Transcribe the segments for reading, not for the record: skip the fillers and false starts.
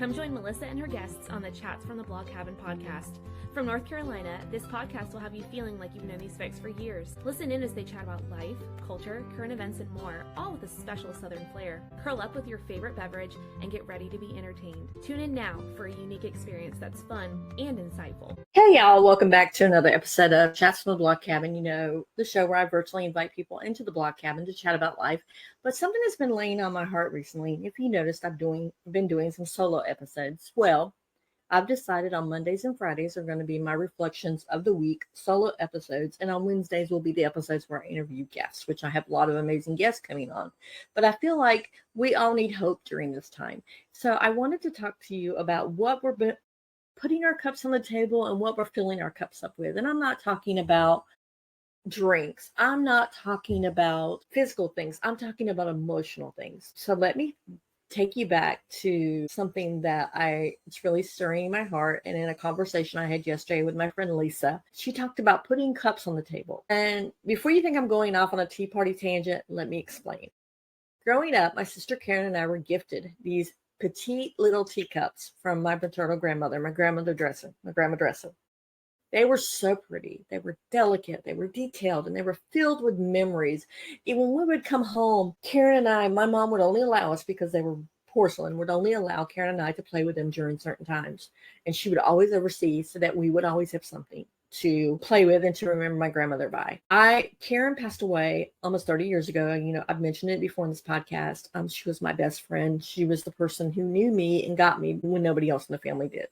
Come join Melissa and her guests on the Chats from the Blog Cabin podcast. From North Carolina, this podcast will have you feeling like you've known these folks for years. Listen in as they chat about life, culture, current events, and more, all with a special Southern flair. Curl up with your favorite beverage and get ready to be entertained. Tune in now for a unique experience that's fun and insightful. Hey y'all, welcome back to another episode of Chats from the Blog Cabin. You know, the show where I virtually invite people into the Blog Cabin to chat about life. But something has been laying on my heart recently. If you noticed, I've been doing some solo episodes. Well, I've decided on Mondays and Fridays are going to be my reflections of the week, solo episodes, and on Wednesdays will be the episodes where I interview guests, which I have a lot of amazing guests coming on. But I feel like we all need hope during this time. So I wanted to talk to you about what we're putting our cups on the table and what we're filling our cups up with. And I'm not talking about drinks. I'm not talking about physical things. I'm talking about emotional things. So let me take you back to something that it's really stirring my heart. And in a conversation I had yesterday with my friend Lisa, she talked about putting cups on the table. And before you think I'm going off on a tea party tangent, let me explain. Growing up, my sister Karen and I were gifted these petite little teacups from my maternal grandmother, my grandma Dresser. They were so pretty. They were delicate. They were detailed, and they were filled with memories. And when we would come home, Karen and I, my mom would only allow us, because they were porcelain, would only allow Karen and I to play with them during certain times. And she would always oversee so that we would always have something to play with and to remember my grandmother by. Karen passed away almost 30 years ago. You know, I've mentioned it before in this podcast. She was my best friend. She was the person who knew me and got me when nobody else in the family did.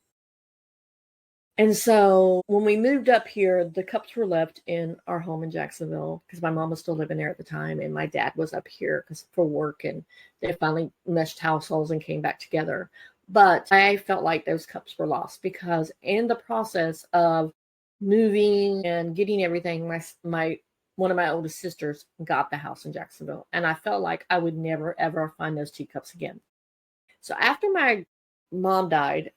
And so when we moved up here, the cups were left in our home in Jacksonville because my mom was still living there at the time, and my dad was up here for work, and they finally meshed households and came back together. But I felt like those cups were lost because in the process of moving and getting everything, one of my oldest sisters got the house in Jacksonville, and I felt like I would never ever find those teacups again. So after my mom died,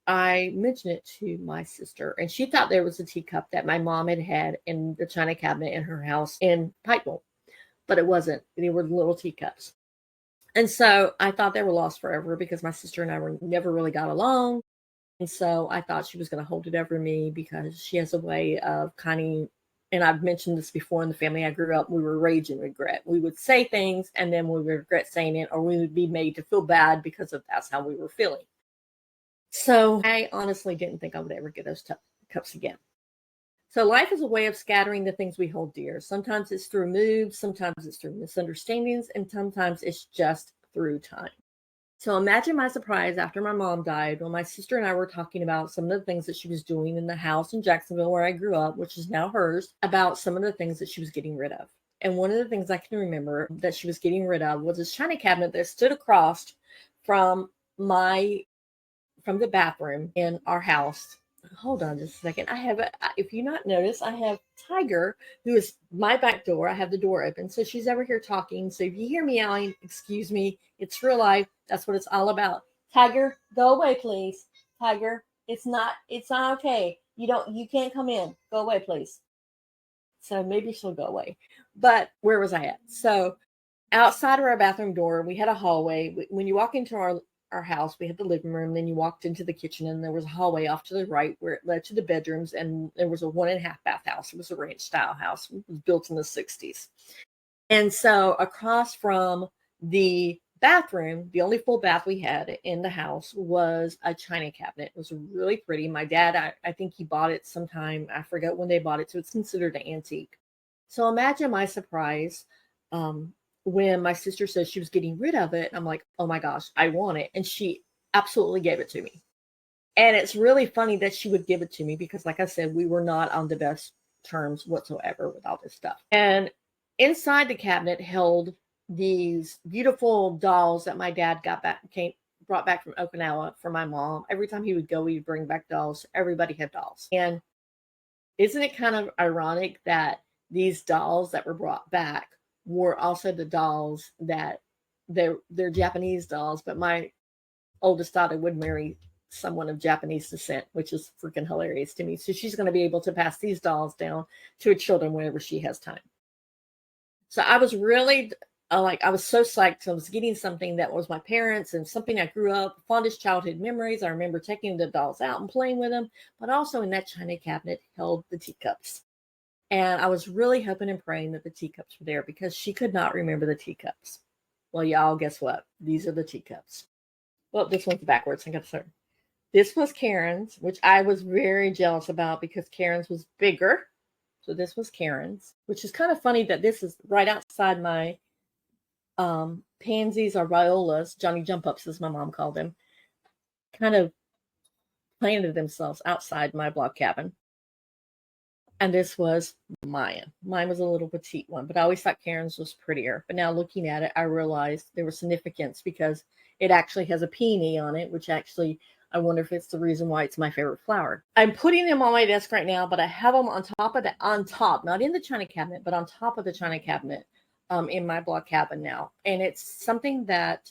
I mentioned it to my sister, and she thought there was a teacup that my mom had in the china cabinet in her house in Pikeville, but it wasn't. They were little teacups. And so I thought they were lost forever because my sister and I never really got along. And so I thought she was going to hold it over me because she has a way of and I've mentioned this before in the family I grew up, we were rage and regret. We would say things and then we would regret saying it, or we would be made to feel bad because that's how we were feeling. So I honestly didn't think I would ever get those cups again. So life is a way of scattering the things we hold dear. Sometimes it's through moves, sometimes it's through misunderstandings, and sometimes it's just through time. So imagine my surprise after my mom died when my sister and I were talking about some of the things that she was doing in the house in Jacksonville where I grew up, which is now hers, about some of the things that she was getting rid of. And one of the things I can remember that she was getting rid of was this china cabinet that stood across from the bathroom in our house. Hold on just a second. If you not notice, I have Tiger, who is my back door. I have the door open, so she's over here talking. So if you hear me yelling, excuse me, it's real life. That's what it's all about. Tiger, go away, please. Tiger, it's not okay. You can't come in. Go away, please. So maybe she'll go away. But where was I at? So outside of our bathroom door, we had a hallway. When you walk into our house, we had the living room, then you walked into the kitchen, and there was a hallway off to the right where it led to the bedrooms, and there was a 1.5 bath house. It was a ranch style house. It was built in the 60s. And so across from the bathroom, the only full bath we had in the house was a china cabinet. It was really pretty. My dad, I think he bought it sometime, I forget when they bought it, so it's considered an antique. So imagine my surprise when my sister said she was getting rid of it. I'm like, oh my gosh, I want it. And she absolutely gave it to me. And it's really funny that she would give it to me because, like I said, we were not on the best terms whatsoever with all this stuff. And inside the cabinet held these beautiful dolls that my dad brought back from Okinawa for my mom. Every time he would go, he'd bring back dolls. Everybody had dolls. And isn't it kind of ironic that these dolls that were brought back were also the dolls that they're Japanese dolls, but my oldest daughter would marry someone of Japanese descent, which is freaking hilarious to me. So she's going to be able to pass these dolls down to her children whenever she has time. So I was really I was so psyched. I was getting something that was my parents and something I grew up, fondest childhood memories. I remember taking the dolls out and playing with them, but also in that china cabinet held the teacups. And I was really hoping and praying that the teacups were there because she could not remember the teacups. Well, y'all, guess what? These are the teacups. Well, this one's backwards. I got to turn. This was Karen's, which I was very jealous about because Karen's was bigger. So this was Karen's, which is kind of funny that this is right outside my pansies or violas, Johnny Jump Ups as my mom called them, kind of planted themselves outside my block cabin. And this was mine. Mine was a little petite one, but I always thought Karen's was prettier. But now looking at it, I realized there was significance because it actually has a peony on it, which actually, I wonder if it's the reason why it's my favorite flower. I'm putting them on my desk right now, but I have them on top, not in the china cabinet, but on top of the china cabinet in my block cabin now. And it's something that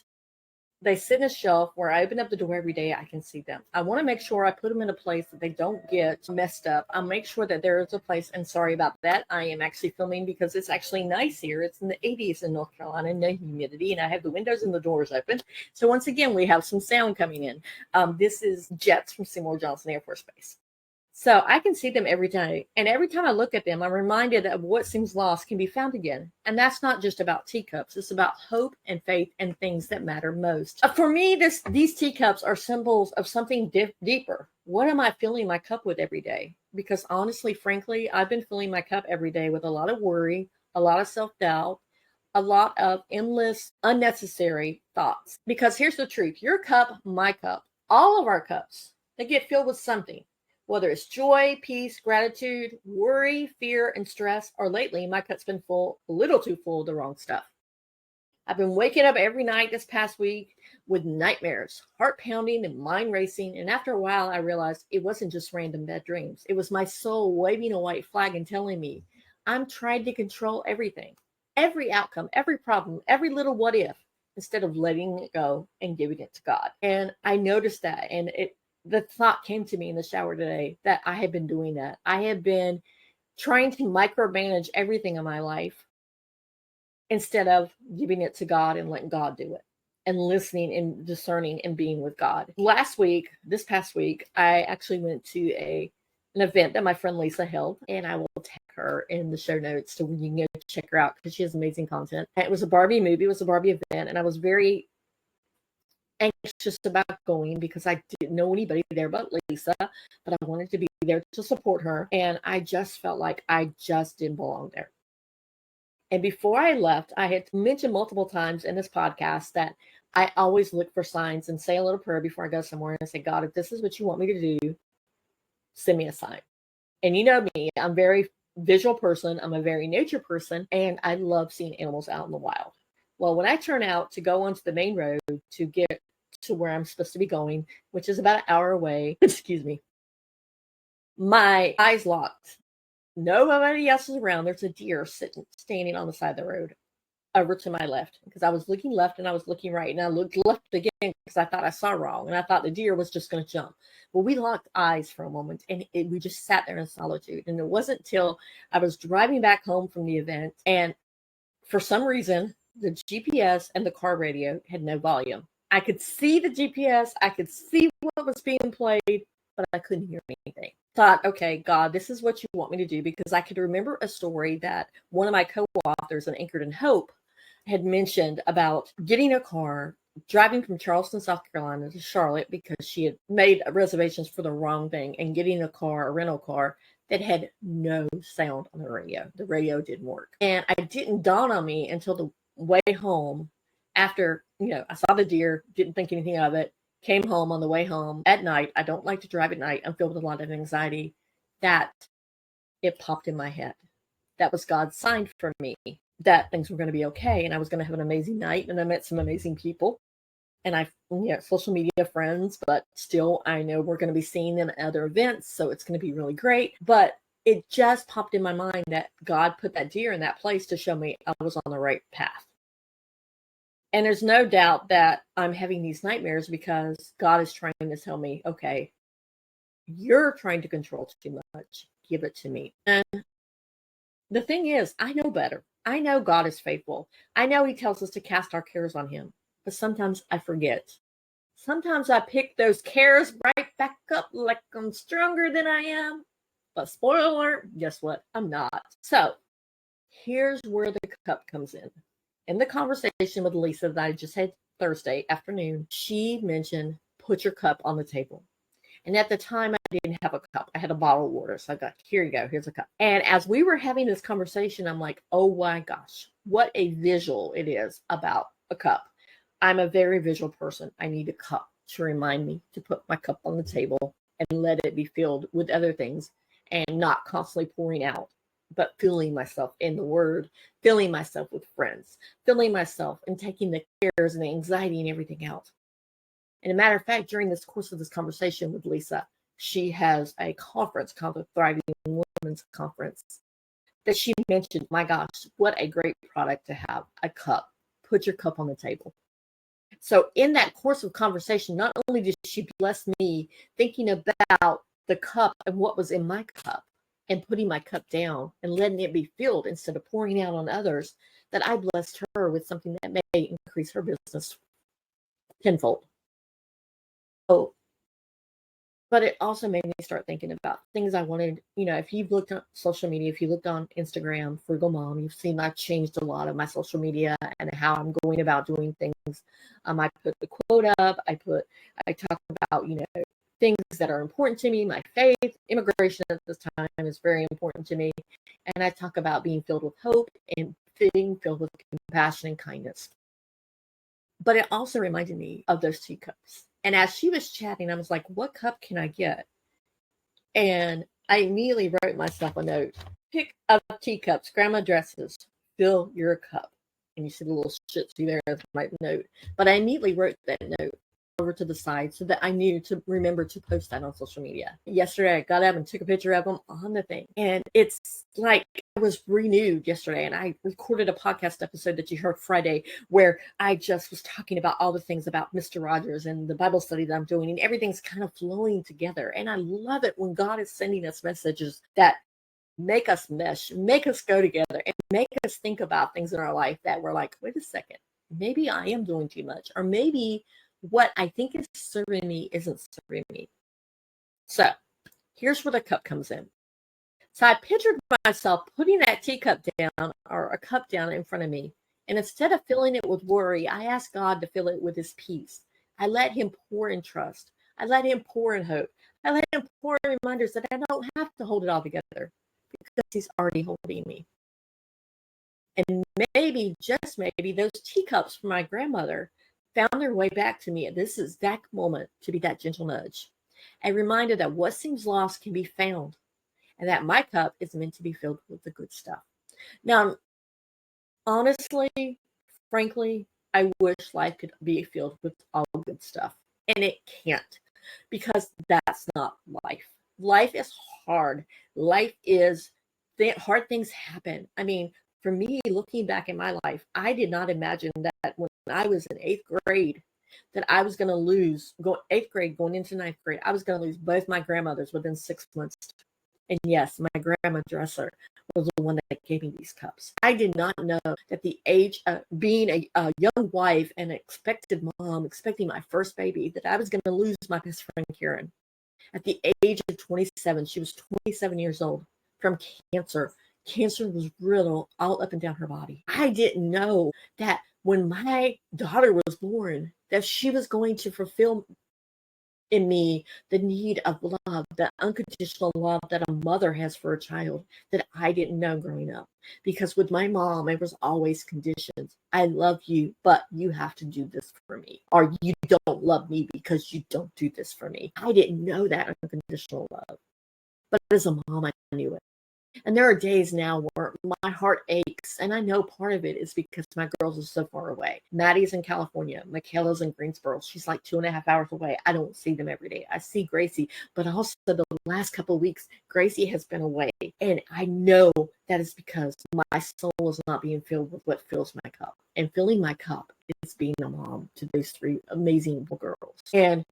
they sit in a shelf where I open up the door every day. I can see them. I want to make sure I put them in a place that they don't get messed up. I'll make sure that there is a place. And sorry about that. I am actually filming because it's actually nice here. It's in the 80s in North Carolina, no humidity, and I have the windows and the doors open. So once again, we have some sound coming in. This is jets from Seymour Johnson Air Force Base. So I can see them every day. And every time I look at them, I'm reminded of what seems lost can be found again. And that's not just about teacups. It's about hope and faith and things that matter most. For me, these teacups are symbols of something deeper. What am I filling my cup with every day? Because honestly, frankly, I've been filling my cup every day with a lot of worry, a lot of self-doubt, a lot of endless, unnecessary thoughts. Because here's the truth. Your cup, my cup, all of our cups, they get filled with something. Whether it's joy, peace, gratitude, worry, fear, and stress, or lately my cup's been full, a little too full of the wrong stuff. I've been waking up every night this past week with nightmares, heart pounding and mind racing. And after a while, I realized it wasn't just random bad dreams. It was my soul waving a white flag and telling me I'm trying to control everything, every outcome, every problem, every little what if, instead of letting it go and giving it to God. And I noticed that, and the thought came to me in the shower today that I have been doing that. I have been trying to micromanage everything in my life instead of giving it to God and letting God do it and listening and discerning and being with God. This past week, I actually went to an event that my friend Lisa held, and I will tag her in the show notes so you can go check her out because she has amazing content. And it was a Barbie movie. It was a Barbie event, and I was very anxious about going because I didn't know anybody there but Lisa, but I wanted to be there to support her. And I just felt like I just didn't belong there. And before I left, I had mentioned multiple times in this podcast that I always look for signs and say a little prayer before I go somewhere and say, God, if this is what you want me to do, send me a sign. And you know me, I'm a very visual person. I'm a very nature person, and I love seeing animals out in the wild. Well, when I turn out to go onto the main road to get to where I'm supposed to be going, which is about an hour away, excuse me, my eyes locked. Nobody else is around. There's a deer standing on the side of the road over to my left because I was looking left and I was looking right, and I looked left again because I thought I saw wrong, and I thought the deer was just going to jump. Well, we locked eyes for a moment, and we just sat there in solitude. And it wasn't till I was driving back home from the event, and for some reason, the GPS and the car radio had no volume. I could see the GPS, I could see what was being played, but I couldn't hear anything. Thought, okay, God, this is what you want me to do, because I could remember a story that one of my co-authors in Anchored in Hope had mentioned about getting a car, driving from Charleston, South Carolina to Charlotte because she had made reservations for the wrong thing, and getting a rental car that had no sound on the radio. The radio didn't work. And it didn't dawn on me until the way home after, I saw the deer, didn't think anything of it, came home on the way home at night. I don't like to drive at night. I'm filled with a lot of anxiety. That it popped in my head. That was God's sign for me that things were going to be okay. And I was going to have an amazing night. And I met some amazing people. And I, social media friends, but still I know we're going to be seeing them at other events. So it's going to be really great. But it just popped in my mind that God put that deer in that place to show me I was on the right path. And there's no doubt that I'm having these nightmares because God is trying to tell me, okay, you're trying to control too much. Give it to me. And the thing is, I know better. I know God is faithful. I know he tells us to cast our cares on him, but sometimes I forget. Sometimes I pick those cares right back up like I'm stronger than I am. But spoiler alert, guess what? I'm not. So here's where the cup comes in. In the conversation with Lisa that I just had Thursday afternoon, she mentioned put your cup on the table. And at the time, I didn't have a cup. I had a bottle of water. So I got, here you go. Here's a cup. And as we were having this conversation, I'm like, oh my gosh, what a visual it is about a cup. I'm a very visual person. I need a cup to remind me to put my cup on the table and let it be filled with other things and not constantly pouring out, but filling myself in the word, filling myself with friends, filling myself and taking the cares and the anxiety and everything out. And a matter of fact, during this course of this conversation with Lisa, she has a conference called the Thriving Women's Conference that she mentioned. My gosh, what a great product to have, a cup. Put your cup on the table. So in that course of conversation, not only did she bless me thinking about the cup and what was in my cup and putting my cup down and letting it be filled instead of pouring out on others, that I blessed her with something that may increase her business tenfold. Oh, but it also made me start thinking about things I wanted. If you've looked on social media, if you looked on Instagram, Frugal Mom, you've seen I've changed a lot of my social media and how I'm going about doing things. I put the quote up. I talk about, things that are important to me. My faith, immigration at this time is very important to me. And I talk about being filled with hope and being filled with compassion and kindness. But it also reminded me of those teacups. And as she was chatting, I was like, what cup can I get? And I immediately wrote myself a note. Pick up teacups, grandma dresses, fill your cup. And you see the little shitsy there as my note. But I immediately wrote that note over to the side so that I knew to remember to post that on social media. Yesterday, I got up and took a picture of them on the thing. And it's like I was renewed yesterday. And I recorded a podcast episode that you heard Friday where I just was talking about all the things about Mr. Rogers and the Bible study that I'm doing. And everything's kind of flowing together. And I love it when God is sending us messages that make us mesh, make us go together, and make us think about things in our life that we're like, wait a second, maybe I am doing too much. Or maybe what I think is serving me isn't serving me. So here's where the cup comes in. So I pictured myself putting that teacup down or a cup down in front of me. And instead of filling it with worry, I asked God to fill it with his peace. I let him pour in trust. I let him pour in hope. I let him pour in reminders that I don't have to hold it all together because he's already holding me. And maybe, just maybe, those teacups from my grandmother found their way back to me at this exact moment to be that gentle nudge. A reminder that what seems lost can be found, and that my cup is meant to be filled with the good stuff. Now, honestly, frankly, I wish life could be filled with all good stuff, and it can't, because that's not life. Life is hard. Life is, hard things happen. I mean, for me, looking back in my life, I did not imagine that when I was in 8th grade, that I was going to lose, 8th grade going into 9th grade, I was going to lose both my grandmothers within 6 months. And yes, my grandma dresser was the one that gave me these cups. I did not know that the age of being a young wife and expected mom, expecting my first baby, that I was going to lose my best friend, Karen. At the age of 27, she was 27 years old from cancer. Cancer was riddled all up and down her body. I didn't know that when my daughter was born, that she was going to fulfill in me the need of love, the unconditional love that a mother has for a child that I didn't know growing up. Because with my mom, it was always conditions. I love you, but you have to do this for me. Or you don't love me because you don't do this for me. I didn't know that unconditional love. But as a mom, I knew it. And there are days now where my heart aches. And I know part of it is because my girls are so far away. Maddie's in California. Michaela's in Greensboro. She's like 2.5 hours away. I don't see them every day. I see Gracie. But also the last couple of weeks, Gracie has been away. And I know that is because my soul is not being filled with what fills my cup. And filling my cup is being a mom to those 3 amazing girls. And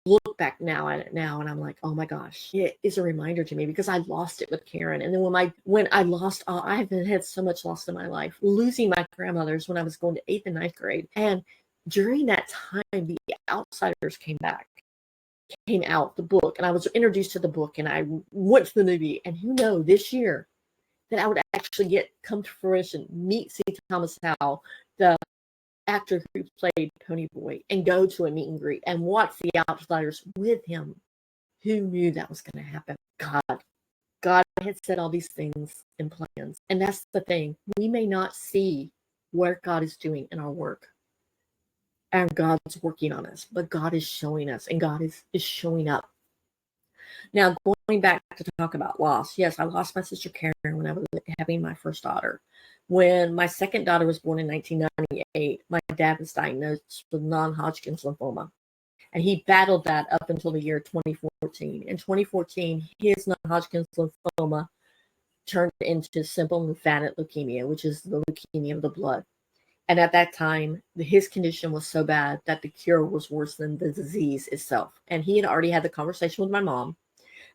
look back now at it now, and I'm like, oh my gosh, it is a reminder to me because I lost it with Karen. And then when I lost, I've had so much loss in my life, losing my grandmothers when I was going to 8th and 9th grade. And during that time, The Outsiders came out, the book, and I was introduced to the book, and I went to the movie. And who knows, this year that I would actually come to fruition, meet C. Thomas Howell, the actor who played Pony Boy, and go to a meet and greet and watch The Outsiders with him. Who knew that was going to happen? God had set all these things in plans. And that's the thing. We may not see what God is doing in our work. And God's working on us, but God is showing us, and God is showing up. Now, going back to talk about loss, yes, I lost my sister Karen when I was having my first daughter. When my second daughter was born in 1998, my dad was diagnosed with non-Hodgkin's lymphoma, and he battled that up until the year 2014. In 2014, his non-Hodgkin's lymphoma turned into simple lymphatic leukemia, which is the leukemia of the blood. And at that time, his condition was so bad that the cure was worse than the disease itself. And he had already had the conversation with my mom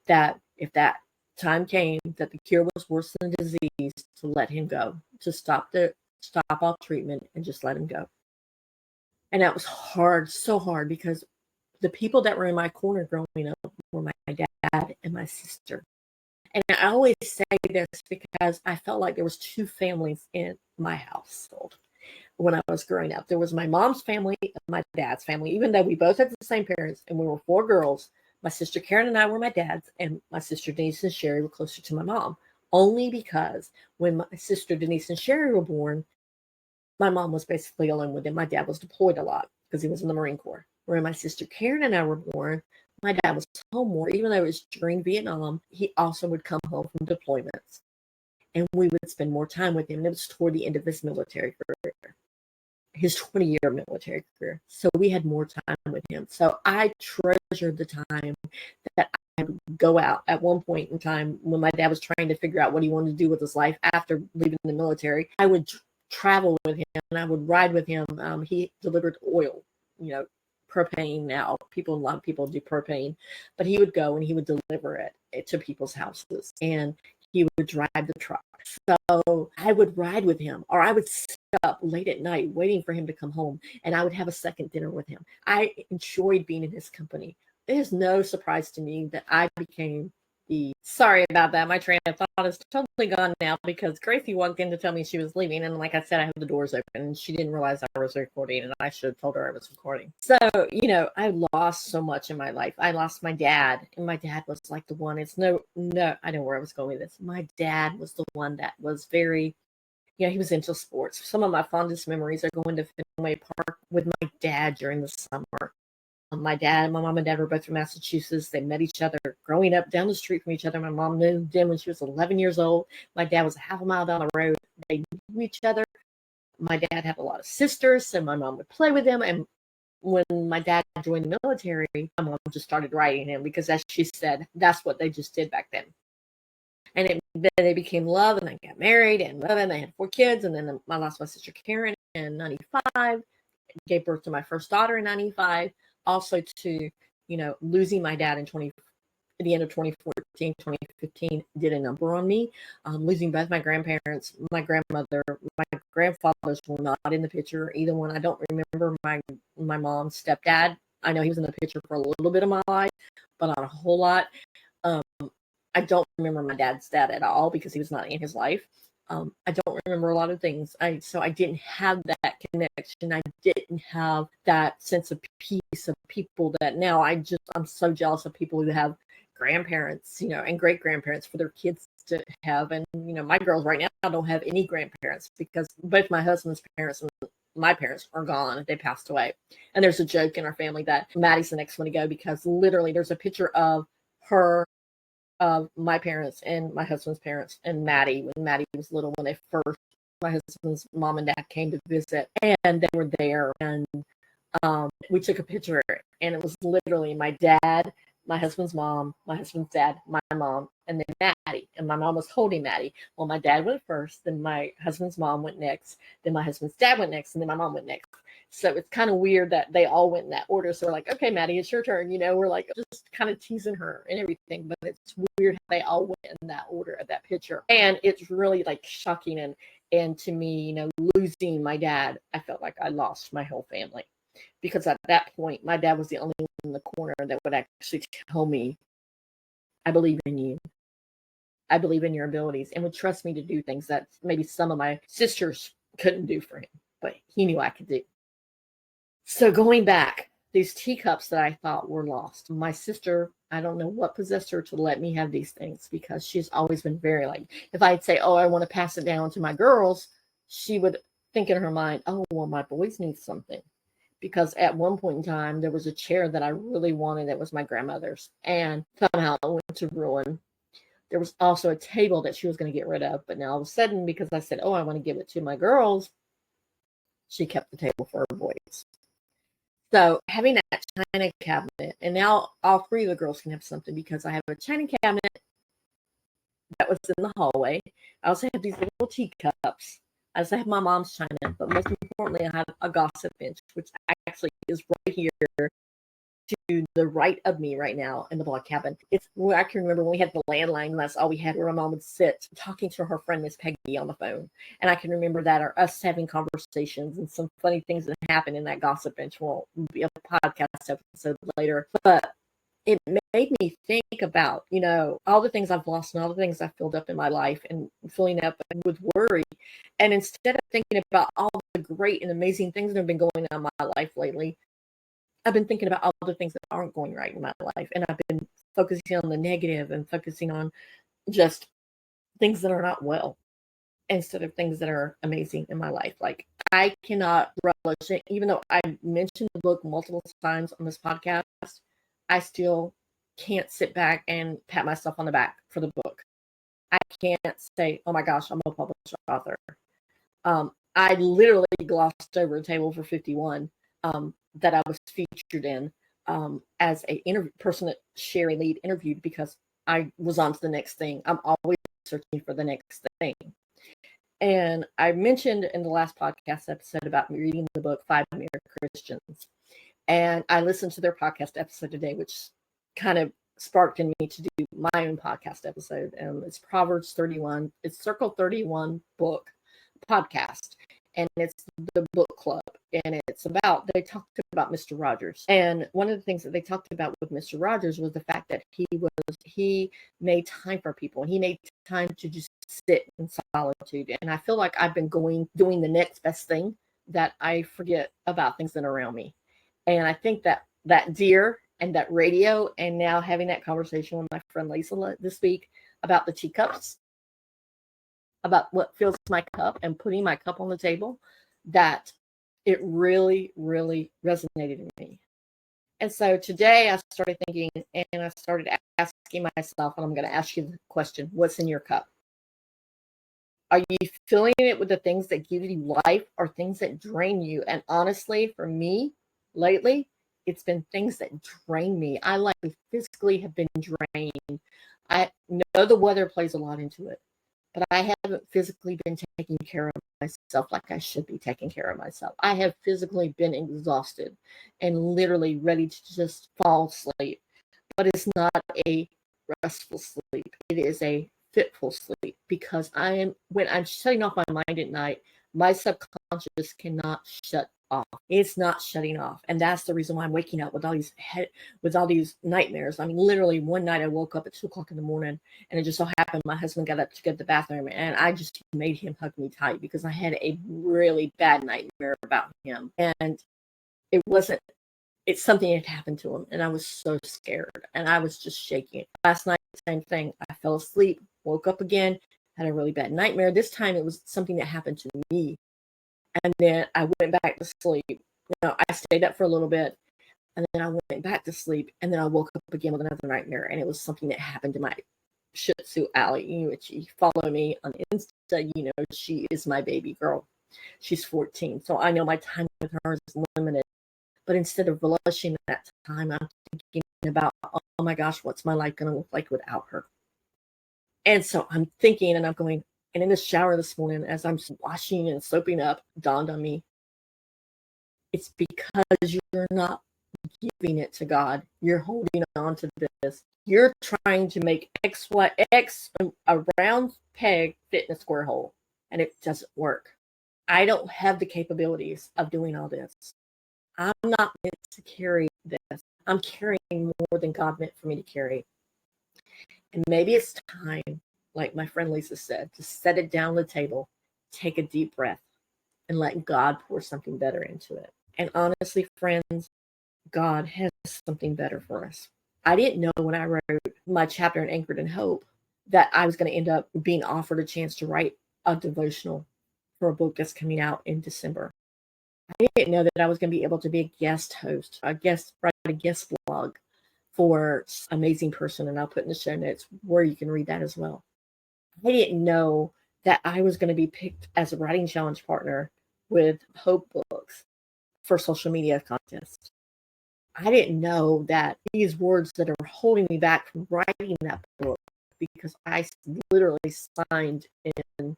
that if that time came that the cure was worse than the disease, to let him go, to stop all treatment and just let him go. And that was hard, so hard, because the people that were in my corner growing up were my dad and my sister. And I always say this because I felt like there was two families in my household. When I was growing up, there was my mom's family and my dad's family. Even though we both had the same parents and we were 4 girls, my sister Karen and I were my dad's, and my sister Denise and Sherry were closer to my mom. Only because when my sister Denise and Sherry were born, my mom was basically alone with them. My dad was deployed a lot because he was in the Marine Corps. When my sister Karen and I were born, my dad was home more. Even though it was during Vietnam, he also would come home from deployments, and we would spend more time with him. It was toward the end of his military career, his 20-year military career. So we had more time with him. So I treasured the time that I would go out. At one point in time, when my dad was trying to figure out what he wanted to do with his life after leaving the military, I would travel with him and I would ride with him. He delivered oil, propane now. A lot of people do propane, but he would go and he would deliver it to people's houses, and he would drive the truck. So I would ride with him, or I would sit up late at night waiting for him to come home, and I would have a second dinner with him. I enjoyed being in his company. It is no surprise to me that I became sorry about that. My train of thought is totally gone now because Gracie walked in to tell me she was leaving. And like I said, I have the doors open and she didn't realize I was recording, and I should have told her I was recording. So, I lost so much in my life. I lost my dad, and my dad was like the one. I know where I was going with this. My dad was the one that was very, he was into sports. Some of my fondest memories are going to Fenway Park with my dad during the summer. My dad and my mom and dad were both from Massachusetts. They met each other growing up down the street from each other. My mom moved in when she was 11 years old. My dad was a half a mile down the road. They knew each other. My dad had a lot of sisters, so my mom would play with them. And when my dad joined the military, my mom just started writing him because, as she said, that's what they just did back then. And then they became love, and they got married, and they had 4 kids. And then I lost my sister Karen in 95, gave birth to my first daughter in 95. Also to, losing my dad at the end of 2014, 2015 did a number on me. Losing both my grandparents, my grandmother, my grandfathers were not in the picture. Either one. I don't remember my mom's stepdad. I know he was in the picture for a little bit of my life, but not a whole lot. I don't remember my dad's dad at all because he was not in his life. I don't remember a lot of things. So I didn't have that connection. I didn't have that sense of peace of people that now I'm so jealous of people who have grandparents, and great grandparents for their kids to have. And, my girls right now don't have any grandparents because both my husband's parents and my parents are gone. They passed away. And there's a joke in our family that Maddie's the next one to go because literally there's a picture of her, my parents and my husband's parents and Maddie when Maddie was little, when my husband's mom and dad came to visit, and they were there, and we took a picture, and it was literally my dad, my husband's mom, my husband's dad, my mom, and then Maddie, and my mom was holding Maddie. Well, my dad went first, then my husband's mom went next, then my husband's dad went next, and then my mom went next. So it's kind of weird that they all went in that order. So we're like, okay, Maddie, it's your turn. We're like just kind of teasing her and everything. But it's weird how they all went in that order of that picture. And it's really like shocking. And to me, losing my dad, I felt like I lost my whole family. Because at that point, my dad was the only one in the corner that would actually tell me, I believe in you. I believe in your abilities, and would trust me to do things that maybe some of my sisters couldn't do for him, but he knew I could do. So going back, these teacups that I thought were lost, my sister, I don't know what possessed her to let me have these things, because she's always been very like, if I'd say, oh, I want to pass it down to my girls, she would think in her mind, oh, well, my boys need something. Because at one point in time, there was a chair that I really wanted that was my grandmother's, and somehow it went to ruin. There was also a table that she was going to get rid of, but now all of a sudden, because I said, oh, I want to give it to my girls, she kept the table for her boys. So having that china cabinet, and now all three of the girls can have something, because I have a china cabinet that was in the hallway. I also have these little teacups. I also have my mom's china, but most importantly, I have a gossip bench, which actually is right here to the right of me right now in the blog cabin. I can remember when we had the landline, that's all we had, where my mom would sit talking to her friend Miss Peggy on the phone. And I can remember that, or us having conversations and some funny things that happened in that gossip bench. Will be a podcast episode later. But it made me think about, all the things I've lost and all the things I've filled up in my life, and filling up with worry. And instead of thinking about all the great and amazing things that have been going on in my life lately, I've been thinking about all the things that aren't going right in my life. And I've been focusing on the negative and focusing on just things that are not well, instead of things that are amazing in my life. Like, I cannot relish it. Even though I mentioned the book multiple times on this podcast, I still can't sit back and pat myself on the back for the book. I can't say, oh my gosh, I'm a published author. I literally glossed over Table for 51 that I was featured in as a person that Sherry Lead interviewed, because I was on to the next thing. I'm always searching for the next thing. And I mentioned in the last podcast episode about me reading the book 5 Mere Christians. And I listened to their podcast episode today, which kind of sparked in me to do my own podcast episode. It's Proverbs 31. It's Circle 31 book podcast. And it's the book club. And they talked about Mr. Rogers. And one of the things that they talked about with Mr. Rogers was the fact that he made time for people. And he made time to just sit in solitude. And I feel like I've been doing the next best thing, that I forget about things that are around me. And I think that deer and that radio, and now having that conversation with my friend Lisa this week about the teacups, about what fills my cup, and putting my cup on the table, that it really, really resonated in me. And so today I started thinking, and I started asking myself, and I'm going to ask you the question, what's in your cup? Are you filling it with the things that give you life, or things that drain you? And honestly, for me, lately, it's been things that drain me. I physically have been drained. I know the weather plays a lot into it, but I haven't physically been taking care of myself like I should be taking care of myself. I have physically been exhausted and literally ready to just fall asleep. But it's not a restful sleep. It is a fitful sleep, because when I'm shutting off my mind at night, my subconscious cannot shut off. It's not shutting off. And that's the reason why I'm waking up with all these nightmares. I mean, literally one night I woke up at 2:00 in the morning, and it just so happened my husband got up to go to the bathroom, and I just made him hug me tight, because I had a really bad nightmare about him. And it's something that happened to him, and I was so scared, and I was just shaking. Last night, same thing. I fell asleep, woke up again, had a really bad nightmare. This time it was something that happened to me. And then I went back to sleep. I stayed up for a little bit, and then I went back to sleep, and then I woke up again with another nightmare, and it was something that happened to my Shih Tzu Allie. If you follow me on Insta, she is my baby girl. She's 14, so I know my time with her is limited. But instead of relishing that time, I'm thinking about, oh my gosh, what's my life going to look like without her? And so I'm thinking, and I'm going, and in the shower this morning, as I'm washing and soaping up, dawned on me, It's because you're not giving it to God. You're holding on to this. You're trying to make X a round peg fit in a square hole, and it doesn't work. I don't have the capabilities of doing all this. I'm not meant to carry this. I'm carrying more than God meant for me to carry. And maybe it's time, like my friend Lisa said, to set it down on the table, take a deep breath, and let God pour something better into it. And honestly, friends, God has something better for us. I didn't know when I wrote my chapter in Anchored in Hope that I was going to end up being offered a chance to write a devotional for a book that's coming out in December. I didn't know that I was going to be able to be a guest host, write a guest blog for an amazing person, and I'll put in the show notes where you can read that as well. I didn't know that I was going to be picked as a writing challenge partner with Hope Books for social media contest. I didn't know that these words that are holding me back from writing that book, because I literally signed in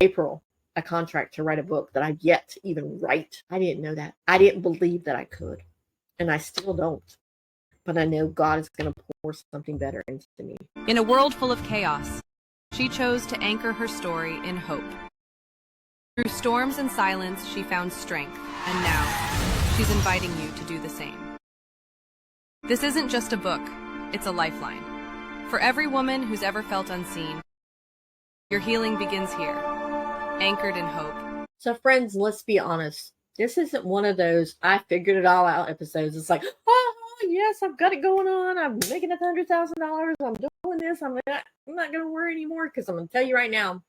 April a contract to write a book that I've yet to even write. I didn't know that. I didn't believe that I could, and I still don't. But I know God is going to pour something better into me. In a world full of chaos, she chose to anchor her story in hope. Through storms and silence, she found strength, and now she's inviting you to do the same. This isn't just a book, it's a lifeline. For every woman who's ever felt unseen, your healing begins here, anchored in hope. So friends, let's be honest. This isn't one of those I figured it all out episodes. It's like, oh yes, I've got it going on. I'm making $100,000. I'm doing this. I'm not going to worry anymore, because I'm going to tell you right now,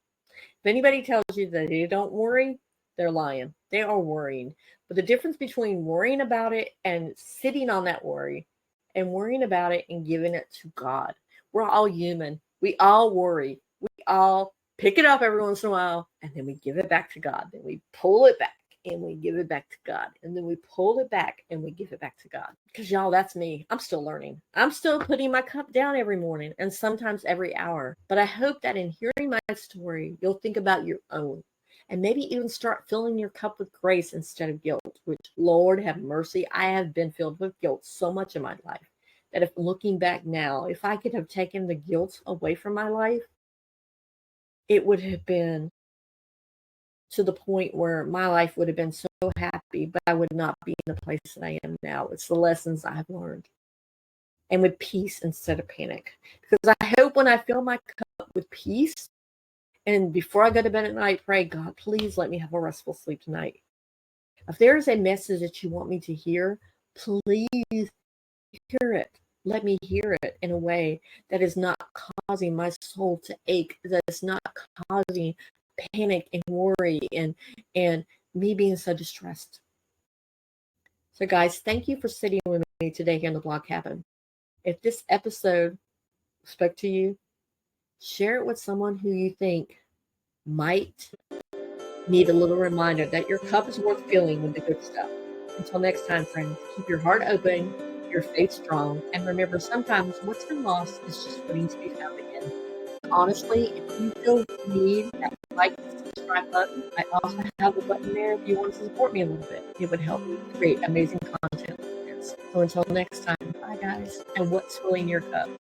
if anybody tells you that they don't worry, they're lying. They are worrying. But the difference between worrying about it and sitting on that worry and worrying about it and giving it to God. We're all human. We all worry. We all pick it up every once in a while, and then we give it back to God. Then we pull it back and we give it back to God. And then we pull it back and we give it back to God. Because y'all, that's me. I'm still learning. I'm still putting my cup down every morning and sometimes every hour. But I hope that in hearing my story, you'll think about your own. And maybe even start filling your cup with grace instead of guilt, which, Lord have mercy, I have been filled with guilt so much in my life that if looking back now, if I could have taken the guilt away from my life, it would have been to the point where my life would have been so happy, but I would not be in the place that I am now. It's the lessons I've learned. And with peace instead of panic. Because I hope when I fill my cup with peace, and before I go to bed at night, pray, God, please let me have a restful sleep tonight. If there is a message that you want me to hear, please hear it. Let me hear it in a way that is not causing my soul to ache, that is not causing panic and worry and me being so distressed. So guys, thank you for sitting with me today here in the Blog Cabin. If this episode spoke to you, share it with someone who you think might need a little reminder that your cup is worth filling with the good stuff. Until next time, friends, keep your heart open, your faith strong, and remember, sometimes what's been lost is just waiting to be found again. Honestly, if you feel the need that like and subscribe button, I also have a button there if you want to support me a little bit. It would help me create amazing content like this. So until next time, bye guys, and what's filling your cup?